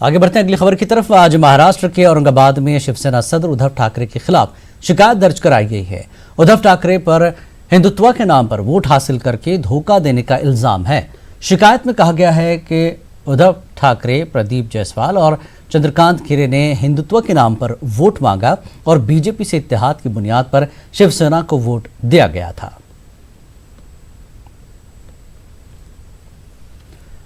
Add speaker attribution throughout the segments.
Speaker 1: आगे बढ़ते हैं अगली खबर की तरफ। आज महाराष्ट्र के औरंगाबाद में शिवसेना सदर उद्धव ठाकरे के खिलाफ शिकायत दर्ज कराई गई है। उद्धव ठाकरे पर हिंदुत्व के नाम पर वोट हासिल करके धोखा देने का इल्जाम है। शिकायत में कहा गया है कि उद्धव ठाकरे, प्रदीप जायसवाल और चंद्रकांत खीरे ने हिंदुत्व के नाम पर वोट मांगा और बीजेपी से इत्तेहाद की बुनियाद पर शिवसेना को वोट दिया गया था।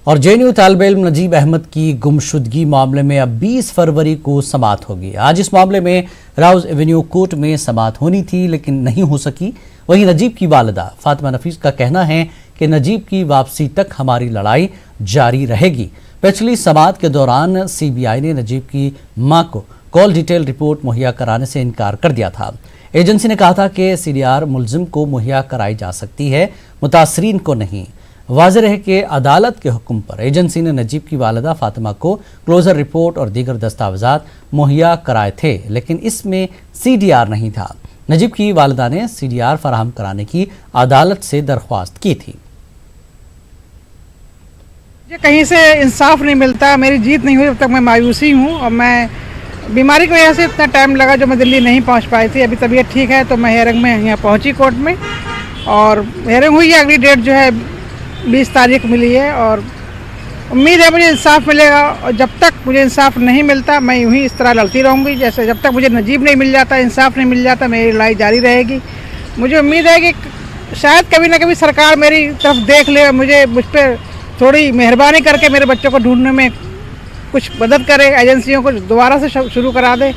Speaker 1: और जेएनयू तालिब इल्म नजीब अहमद की गुमशुदगी मामले में अब 20 फरवरी को समाअत होगी। आज इस मामले में राउज एवेन्यू कोर्ट में समाअत होनी थी लेकिन नहीं हो सकी। वहीं नजीब की वालिदा फातिमा नफीस का कहना है कि नजीब की वापसी तक हमारी लड़ाई जारी रहेगी। पिछली समाअत के दौरान सीबीआई ने नजीब की मां को कॉल डिटेल रिपोर्ट मुहैया कराने से इनकार कर दिया था। एजेंसी ने कहा था कि सीडीआर मुलजिम को मुहैया कराई जा सकती है, मुतासरीन को नहीं। वाज़ेह है कि अदालत के हुक्म पर एजेंसी ने नजीब की वालिदा फातिमा को क्लोजर रिपोर्ट और दीगर दस्तावेजात मुहैया कराए थे, लेकिन इसमें सीडीआर नहीं था। नजीब की वालिदा ने सीडीआर फराहम कराने की अदालत से दरख्वास्त की थी।
Speaker 2: मुझे कहीं से इंसाफ नहीं मिलता, मेरी जीत नहीं हुई, जब तक मैं मायूसी हूँ। और मैं बीमारी की वजह से इतना टाइम लगा जो मैं दिल्ली नहीं पहुँच पाई थी। अभी तबीयत ठीक है तो मैं हेयरिंग में यहाँ पहुँची कोर्ट में और हेयरिंग हुई है। अगली डेट जो है 20 तारीख मिली है और उम्मीद है मुझे इंसाफ मिलेगा। और जब तक मुझे इंसाफ नहीं मिलता मैं यूं ही इस तरह लड़ती रहूँगी। जैसे जब तक मुझे नजीब नहीं मिल जाता, इंसाफ नहीं मिल जाता, मेरी लड़ाई जारी रहेगी। मुझे उम्मीद है कि शायद कभी ना कभी सरकार मेरी तरफ देख ले, मुझ पर थोड़ी मेहरबानी करके मेरे बच्चों को ढूंढने में कुछ मदद करे, एजेंसियों को दोबारा से शुरू करा दे।